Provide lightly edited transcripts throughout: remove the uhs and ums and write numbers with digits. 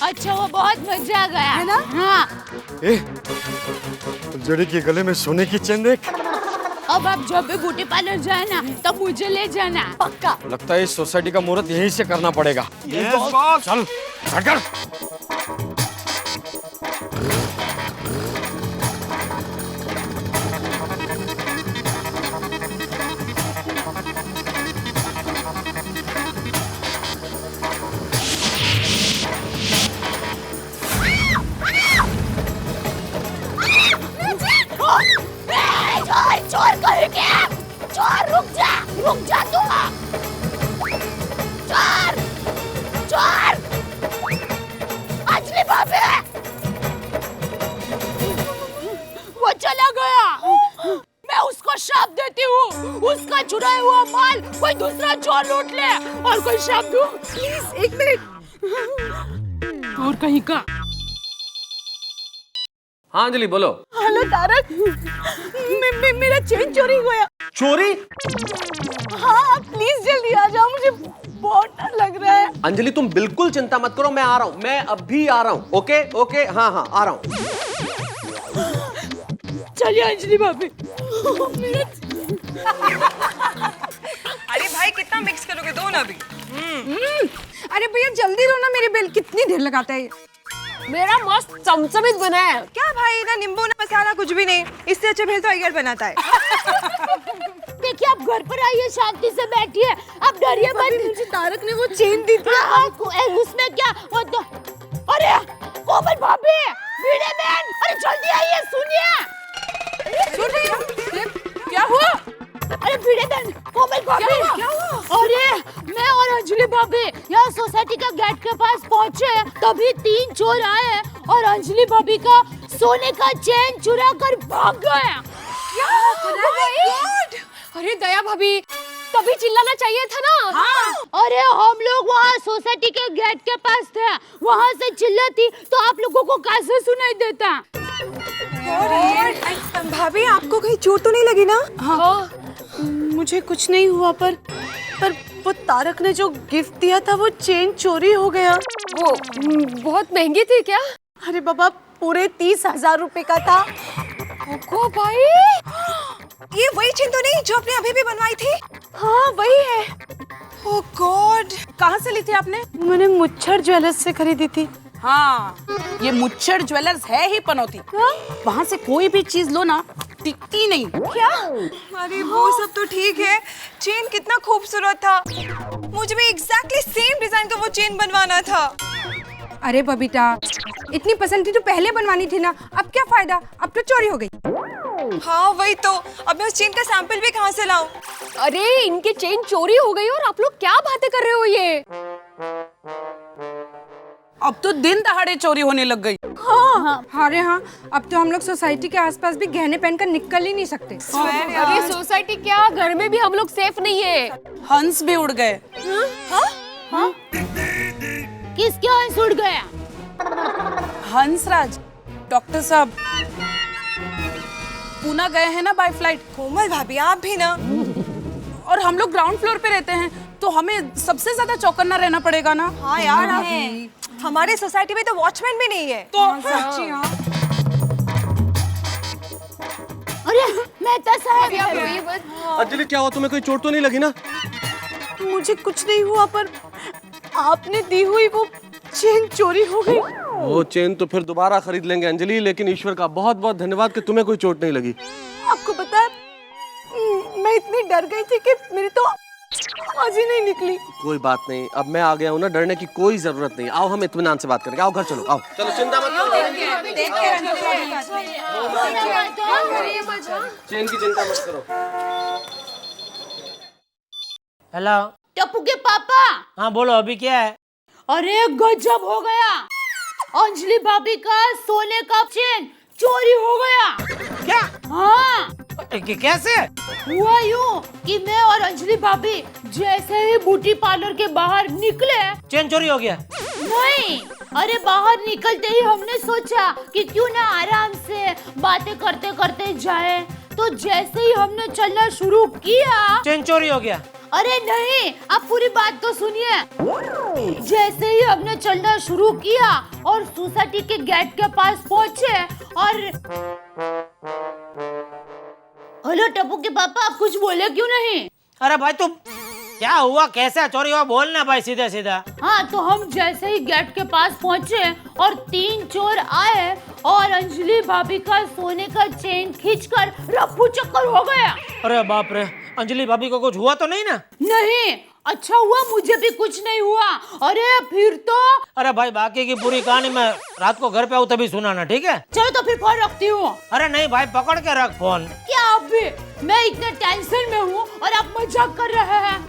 अच्छा वो बहुत मजा आ गया है ना? हाँ। जोड़ी के गले में सोने की चेन देख। अब आप जब भी ब्यूटी पार्लर जाए ना तब मुझे ले जाना पक्का। लगता है इस सोसाइटी का मुहूर्त यहीं से करना पड़ेगा। चल हटकर। चोर कहीं के चोर रुक जा तू चोर चोर अंजलि भाभी वो चला गया मैं उसको श्राप देती हूँ उसका चुराया हुआ माल कोई दूसरा चोर लूट ले और कोई श्राप दूँ प्लीज 1 मिनट। और कहीं का हाँ अंजलि बोलो। हेलो तारक, मेरा चेन चोरी हुआ। चोरी? हाँ प्लीज जल्दी आ जाओ, मुझे बहुत डर लग रहा है। अंजलि तुम बिल्कुल चिंता मत करो, मैं आ रहा हूँ, मैं अभी आ रहा हूँ। ओके ओके हाँ हाँ आ रहा हूँ। चलिए अंजलि भाभी अरे भाई कितना मिक्स करोगे, दो ना अभी। अरे भैया जल्दी दो ना, मेरी बेल कितनी देर लगाता है। मेरा मस्त चमचमित बना है। क्या भाई, ना नींबू ना मसाला कुछ भी नहीं, इससे अच्छा भेल तो अय्यर बनाता है। देखिए आप घर पर आइए, शांति से बैठिए, आप डरिए मत। मुझे तारक ने वो चेन दी थी। उसमें क्या वो तो अरे कोमल भाभी, वीणे बहन, अरे जल्दी आइए, सुनिए। क्या हुआ? अरे वीणे बहन, कोमल भाभी, क्या हुआ? अरे मैं और अंजलि भाभी यहाँ सोसाइटी का गेट के पास पहुँचे, तभी 3 चोर आए और अंजलि भाभी का सोने का चेन चुरा कर भाग गए। अरे दया भाभी, तभी चिल्लाना चाहिए था ना। हाँ। अरे हम लोग वहाँ सोसाइटी के गेट के पास थे, वहाँ से चिल्लाती तो आप लोगों को कैसे सुनाई देता? भाभी आपको कहीं चोट तो नहीं लगी ना? हाँ मुझे कुछ नहीं हुआ, पर वो तारक ने जो गिफ्ट दिया था वो चेन चोरी हो गया। वो बहुत महंगी थी क्या? अरे बाबा पूरे 30,000 रुपए का था। को भाई, ये वही चेन तो नहीं जो आपने अभी भी बनवाई थी? हाँ वही है। ओह गॉड, कहाँ से ली थी आपने? मैंने मुच्छर ज्वेलर्स से खरीदी थी। हाँ ये मुच्छर ज्वेलर्स है ही पनौती। वहाँ से कोई भी चीज लो ना टिकती नहीं। क्या? अरे वो सब तो ठीक है, चेन कितना खूबसूरत था, मुझे भी एग्जैक्टली सेम डिजाइन का वो चेन बनवाना था। अरे बबीता, इतनी पसंद थी तो पहले बनवानी थी ना, अब क्या फायदा, अब तो चोरी हो गई। हाँ वही तो, अब मैं उस चेन का सैंपल भी कहाँ से लाऊं? अरे इनके चेन चोरी हो गई और आप लोग क्या बातें कर रहे हो ये? अब तो दिन दहाड़े चोरी होने लग गई। हाँ अरे हाँ, अब तो हम लोग सोसाइटी के आसपास भी गहने पहनकर निकल ही नहीं सकते। अरे सोसाइटी क्या, घर में भी हम लोग सेफ नहीं है। हंस भी उड़ गए। हाँ? किसके हंस उड़ गया? हंसराज डॉक्टर साहब पूना गए हैं ना बाय फ्लाइट। कोमल भाभी आप भी ना। और हम लोग ग्राउंड फ्लोर पे रहते हैं तो हमें सबसे ज्यादा चौकन्ना रहना पड़ेगा ना। हाँ यार, हमारे सोसाइटी में तो वॉचमैन भी नहीं है। तो सच्ची हाँ। अरे मैं तो साहब अंजलि क्या हुआ, तुम्हें कोई चोट तो नहीं लगी ना? मुझे कुछ नहीं हुआ, पर आपने दी हुई वो चेन चोरी हो गई। वो चेन तो फिर दोबारा खरीद लेंगे अंजलि, लेकिन ईश्वर का बहुत बहुत धन्यवाद कि तुम्हें कोई चोट नहीं लगी। आपको पता है मैं इतनी डर गई थी कि मेरी तो आवाज ही नहीं निकली। कोई बात नहीं, अब मैं आ गया हूँ ना, डरने की कोई जरूरत नहीं। आओ हम इत्मीनान से बात करेंगे, आओ घर चलो, आओ चलो, चिंता मत करो, चेन की चिंता मत करो। हेलो टप्पू के पापा। हाँ बोलो, अभी क्या है? अरे गजब हो गया, अंजलि भाभी का सोने का चेन चोरी हो गया। क्या? हाँ कैसे? हुआ यूं कि मैं और अंजलि भाभी जैसे ही ब्यूटी पार्लर के बाहर निकले, चेन चोरी हो गया? नहीं, अरे बाहर निकलते ही हमने सोचा कि क्यों ना आराम से बातें करते करते जाए, तो जैसे ही हमने चलना शुरू किया, चेन चोरी हो गया। अरे नहीं, आप पूरी बात तो सुनिए। जैसे ही हमने चलना शुरू किया और सोसाइटी के गेट के पास पहुंचे और हेलो टप्पू के पापा, आप कुछ बोले क्यों नहीं? अरे भाई तुम क्या हुआ, कैसा चोरी हुआ, बोलना भाई सीधा सीधा। हाँ, तो हम जैसे ही गेट के पास पहुंचे और 3 चोर आए और अंजलि भाभी का सोने का चेन खींचकर रफू चक्कर हो गया। अरे बाप रे, अंजलि भाभी को कुछ हुआ तो नहीं ना? नहीं, अच्छा हुआ मुझे भी कुछ नहीं हुआ। अरे फिर तो अरे भाई बाकी की पूरी कहानी मैं रात को घर पे आऊँ तभी सुनाना, ठीक है? चलो तो फिर फोन रखती हूँ। अरे नहीं भाई, पकड़ के रख फोन। क्या आप भी? मैं इतने टेंशन में हूँ और आप मजाक कर रहे हैं।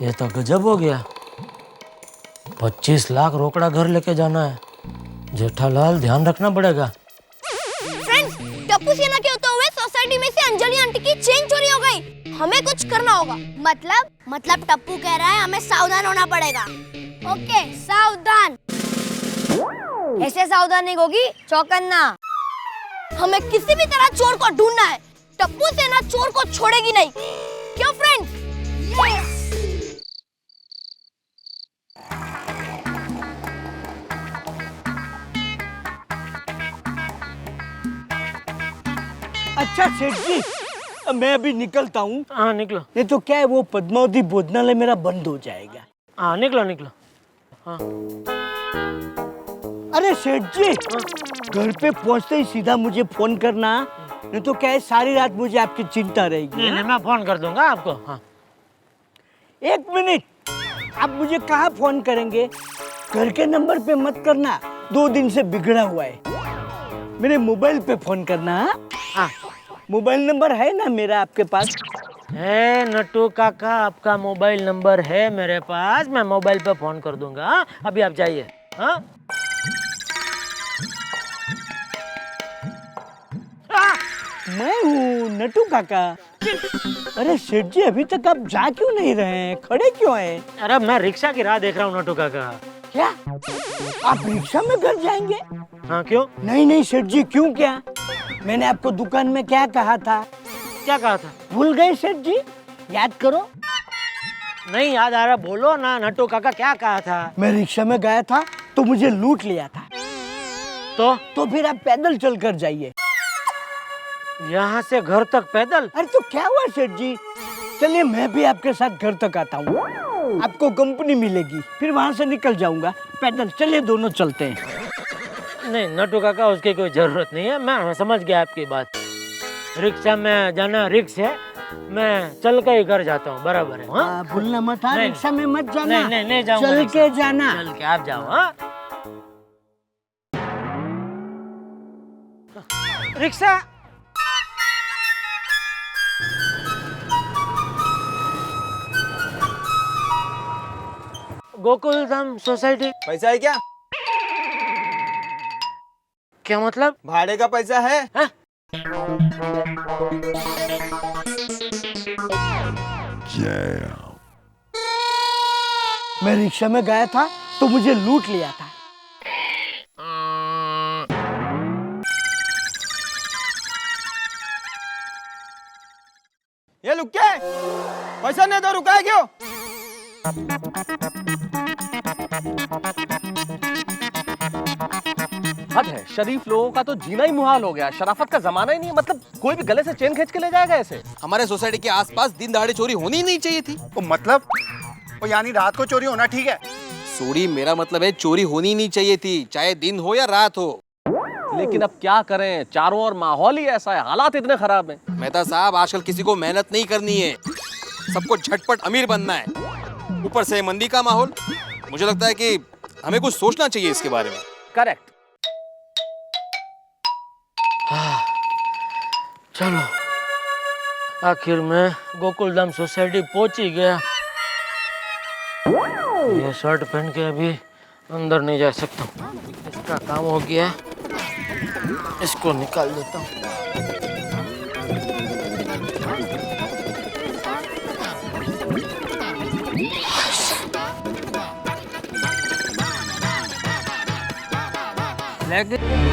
ये तो गजब हो गया। 25 लाख रोकड़ा घर लेके जाना है। जेठालाल ध्यान रखना पड़ेगा। फ्रेंड्स, टप्पू सेना के होते हुए सोसाइटी में से अंजलि आंटी की चेन चोरी हो गई। हमें कुछ करना होगा। मतलब टप्पू कह रहा है हमें सावधान होना पड़ेगा। ओके, सावधान। ऐसे सावधान नहीं होगी, चौकन्ना। हमें किसी भी तरह चोर को ढूंढना है। टप्पू सेना चोर को छोड़ेगी नहीं। क्यों फ्रेंड्स? यस। अच्छा सेठ जी, मैं अभी निकलता हूँ। हाँ निकलो। नहीं तो क्या है, वो पद्मावती भोजनालय मेरा बंद हो जाएगा। हाँ निकलो निकलो। हाँ। अरे सेठ जी, घर पे पहुँचते ही सीधा मुझे फोन करना, नहीं तो क्या है सारी रात मुझे आपकी चिंता रहेगी। नहीं, मैं फोन कर दूंगा आपको। हाँ। 1 मिनट, आप मुझे कहाँ फोन करेंगे? घर के नंबर पे मत करना, 2 दिन से बिगड़ा हुआ है। मेरे मोबाइल पे फोन करना। हाँ। मोबाइल नंबर है ना मेरा आपके पास? है नट्टू काका, आपका मोबाइल नंबर है मेरे पास। मैं मोबाइल पे फोन कर दूंगा। हाँ? अभी आप जाइए। हाँ? मैं हूँ नट्टू काका। अरे सेठ जी, अभी तक आप जा क्यों नहीं रहे हैं? खड़े क्यों हैं? अरे मैं रिक्शा की राह देख रहा हूँ नट्टू काका। क्या आप रिक्शा में घर जाएंगे? हाँ क्यों? नहीं सेठ जी, क्यों क्या? मैंने आपको दुकान में क्या कहा था? क्या कहा था? भूल गए सेठ जी? याद करो। नहीं याद आ रहा, बोलो ना नट्टू काका, क्या कहा था? मैं रिक्शा में गया था तो मुझे लूट लिया था। तो फिर आप पैदल चल कर जाइए। यहाँ से घर तक पैदल? अरे तो क्या हुआ सेठ जी, चलिए मैं भी आपके साथ घर तक आता हूँ। आपको कंपनी मिलेगी, फिर वहाँ से निकल जाऊंगा पैदल। चलिए दोनों चलते हैं। नहीं नट्टू काका, उसकी कोई जरूरत नहीं है। मैं समझ गया आपकी बात। रिक्शा में जाना रिक्स है, मैं चल के ही घर जाता हूँ। बराबर है। हाँ? भूलना मत, रिक्शा में मत जाना। नहीं जाऊंगा। चल के जाना। चल के आप जाओ। हाँ? रिक्शा। गोकुल धाम सोसाइटी। पैसा है क्या? क्या मतलब? भाड़े का पैसा है? हाँ? मैं रिक्शा में गया था तो मुझे लूट लिया था। ये लुक क्या है? पैसा नहीं तो रुका है क्यों? हद है, शरीफ लोगों का तो जीना ही मुहाल हो गया। शराफत का जमाना ही नहीं। मतलब कोई भी गले से चेन खींच के ले जाएगा ऐसे? हमारे सोसाइटी के आसपास दिन दहाड़े चोरी होनी ही नहीं चाहिए थी। मतलब यानी रात को चोरी होना ठीक है? सॉरी, मेरा मतलब है चोरी होनी ही नहीं चाहिए थी, चाहे दिन हो या रात हो। लेकिन अब क्या करें, चारों ओर माहौल ही ऐसा है, हालात इतने खराब हैं। मेहता साहब, आजकल किसी को मेहनत नहीं करनी है, सबको झटपट अमीर बनना है। ऊपर से मंदी का माहौल। मुझे लगता है कि हमें कुछ सोचना चाहिए इसके बारे में। करेक्ट। चलो, आखिर में गोकुल धाम सोसाइटी पहुंच ही गया। ये शर्ट पहन के अभी अंदर नहीं जा सकता। इसका काम हो गया, इसको निकाल देता हूँ।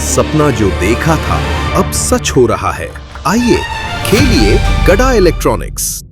सपना जो देखा था अब सच हो रहा है। आइए खेलिए गड़ा इलेक्ट्रॉनिक्स।